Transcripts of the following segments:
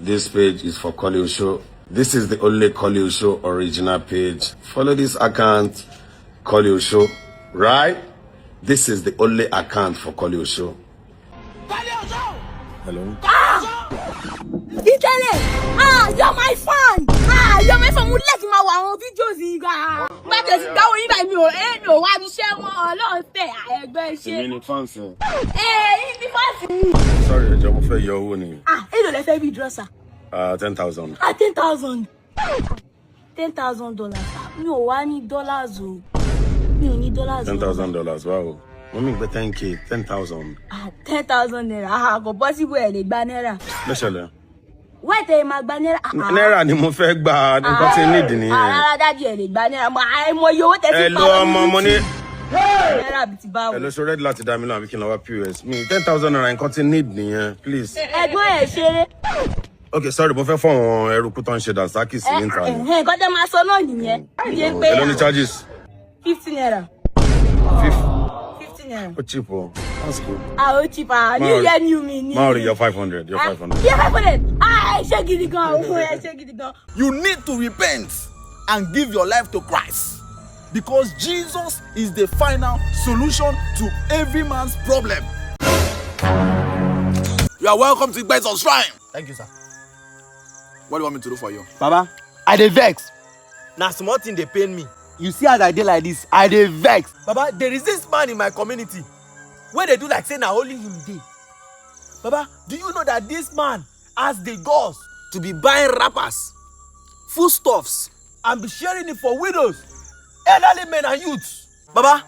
This page is for Koleoso. This is the only Koleoso original page. Follow this account, Koleoso, right? This is the only account for Koleoso. Hello? Itele! You're my fan! You're my fan! Mo like my wow videos iga. But there's that one by me no why be share one Ọlọ́run tẹ ẹgbẹ́ ṣe. You mean fans? You be fans. Sorry, I just for your own. Èló lẹ fẹ́ bí dresser. 10,000. 10,000. $10,000. Mi ò wá ní dollars o. Mi ò ní dollars. $10,000. Wow. Mommy, but 10K, 10,000. 10,000 naira. Kò possible ẹ lè gba naira. Lẹ́sẹ̀lẹ̀. Why tẹ ma gba naira? Naira ni mo fẹ́ gbà nǹkan tí need nìyẹn. Rárá daddy ẹ lè gba naira. Mo yo owó tẹ fi pa. Hello ọmọ mo ní. Naira bí ti bá wo. Hello, so ready láti dá mi lóhùn àbí kí n lọ wá POS. Mi 10,000 naira nǹkan tí need nìyẹn, please. Ẹ̀gbọ́n ẹ ṣeré. Okay, sorry, mo fẹ́ fún àwọn ẹrúkú tó ń ṣe dànsákì sí ní ìta ni. Nǹkan tẹ máa sọ náà nìyẹn. Hello ní charges. 50 naira. 50 naira. Ó cheap o. That's good. Ó cheap. New year new me. Maori, you're 500. You're 500. You're 500. Ẹ ṣé gidi gan. Ẹ ṣé gidi gan. You need to repent and give your life to Christ, because Jesus is the final solution to every man's problem. You are welcome to Igbeson's Shrine. Thank you, sir. What do you want me to do for you? Baba, I dey vex. Na small thing dey pain me. You see as I dey like this, I dey vex. Baba, there is this man in my community wey dey do like say na only him dey. Baba, do you know that this man has the guts to be buying wrappers, foodstuffs, and be sharing it for widows, elderly men and youths? Baba,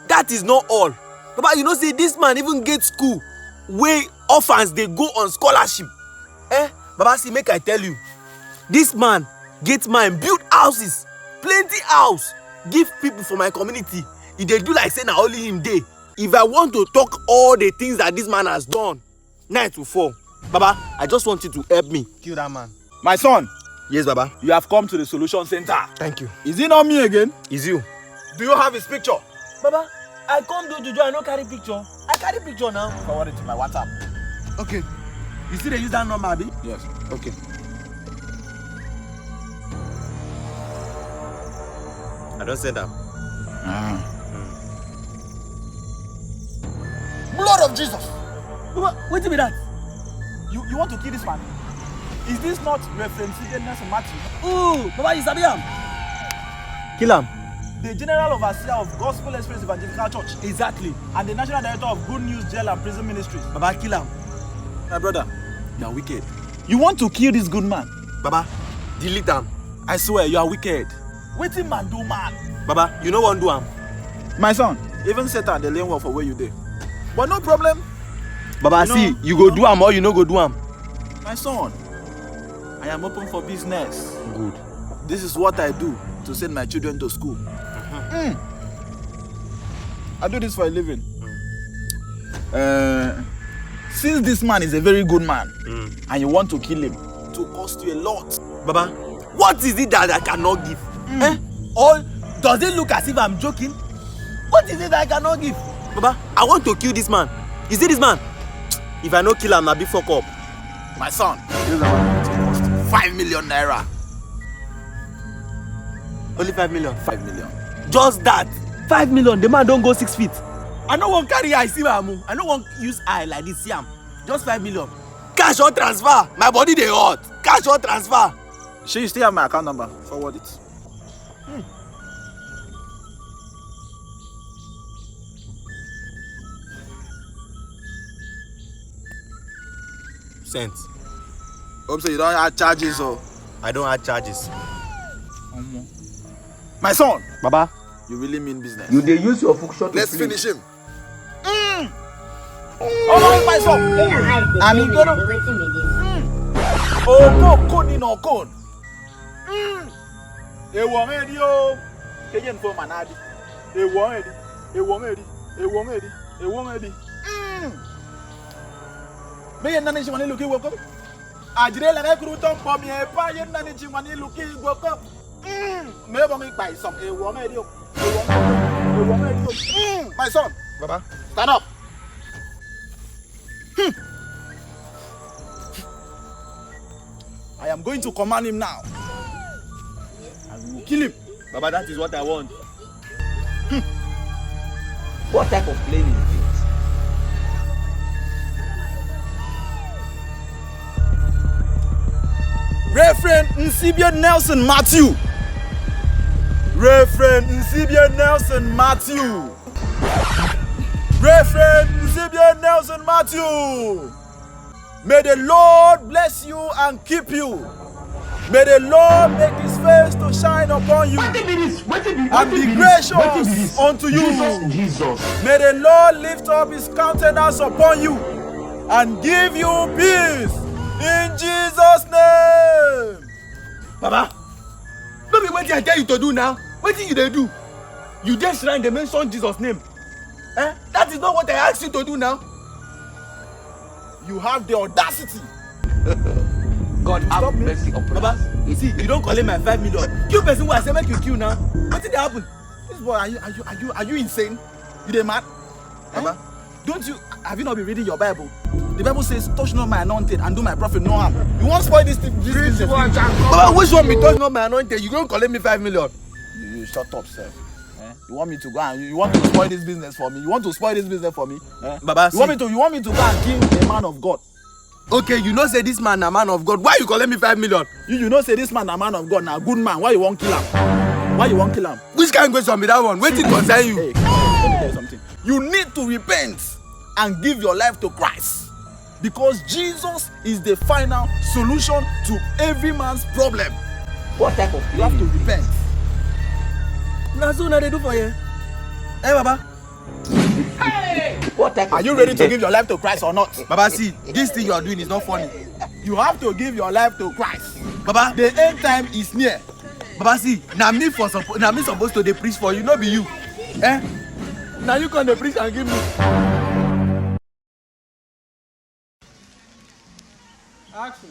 that is not all. Baba, you know say this man even get school wey orphans dey go on scholarship. Baba, see, make I tell you, this man get mind build houses, plenty house, give people for my community. He dey do like say na only him dey. If I want to talk all the things that this man has done, night will fall. Baba, I just want you to help me kill that man. My son. Yes, Baba. You have come to the solution center. Thank you. Is it not me again? It's you. Do you have his picture? Baba, I come do juju, I no carry picture. I carry picture now. Forward it to my WhatsApp. Okay. You see they use that number, Abi? Yes. Okay. I don't say that. Blood of Jesus. What be that? You want to kill this man? Is this not reference in Matthew? Ooh, Baba, you sabi am. Kill him. The General Overseer of Gospel Express Evangelical Church Exactly. and the National Director of Good News Jail and Prison Ministries. Baba, kill him. My brother, you are wicked. You want to kill this good man? Baba, delete him. I swear, you are wicked. Wetin man do man? Baba, you know what do him. My son, even Satan dey learn well for where you dey. But no problem. Baba, see, you go do him or you no go do him. My son, I am open for business. Good. This is what I do to send my children to school. I do this for a living. Since this man is a very good man and you want to kill him, it will cost you a lot. Baba, what is it that I cannot give? Or does it look as if I'm joking? What is it that I cannot give? Baba, I want to kill this man. You see this man? If I no kill him, I'll be fuck up. My son, this is cost 5 million naira. Only 5 million. 5 million. Just that. 5 million. The man don't go 6 feet. I no want carry eye see my move. I no want use eye like this. See am. Just 5 million. Cash or transfer. My body dey hot. Cash or transfer. Shey you still have my account number? Forward it. Sent. Hope so you don't add charges or. I don't add charges. My son, Baba, you really mean business. you dey use your function to Let's play. finish him. Oh my son. I'm in Ghana. Oh, go in or cone. A woman, yo. Kenyan for Manadi. A woman, a woman, a woman, a woman. Me and Nani Chimani looking welcome. I did like I could talk for me. A pie and Nani Chimani looking welcome. Never make by some a woman. My son, Baba, stand up. I am going to command him now. And we will kill him. Baba, that is what I want. What type of plane is this? Reverend Nsibia Nelson Matthew. Reverend Nsibia Nelson Matthew. Reverend Nsibia Nelson Matthew. May the Lord bless you and keep you. May the Lord make his face to shine upon you and be gracious unto you. Jesus. May the Lord lift up his countenance upon you and give you peace in Jesus' name. Baba, no be wetin I tell you to do now. Wetin you dey do? You just shrine dey mention Jesus name. That is not what I asked you to do now. You have the audacity. God have mercy upon Baba, us. you see, you don't collect my 5 million. Kill person who I say make you kill now. What did happen? This boy, are you insane? You dey mad? Baba, Have you not been reading your Bible? The Bible says, touch not my anointed and do my prophet no harm. You won't spoil this business. Baba, which one be touch not my anointed? You don't collect me 5 million. You shut up, sir. You want me to go and you want to spoil this business for me? You want to spoil this business for me? Baba, you want me to go and kill a man of God? Okay, you know say this man a man of God. Why you collect me 5 million? You know say this man a man of God, now good man. Why you won't kill him? Why you won't kill him? Which kind of question be that one? Wait till concern you. Hey, let me tell you something. You need to repent and give your life to Christ, because Jesus is the final solution to every man's problem. What type of You have plane to is this? repent. That's what they do for you. Hey, Baba. What type Are of you plane? ready to give your life to Christ or not? Baba, see, this thing you are doing is not funny. You have to give your life to Christ. Baba, The end time is near. Baba, see, now me supposed to dey preach for you, not be you. Now you come dey preach and give me. Action.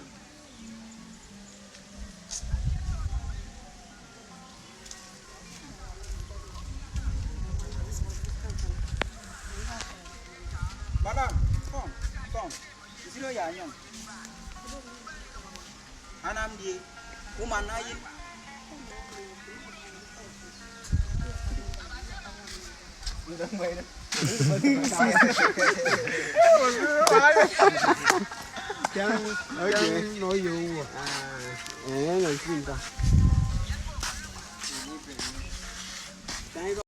Madam, come. You see no you are young. And I'm the woman now. Okay.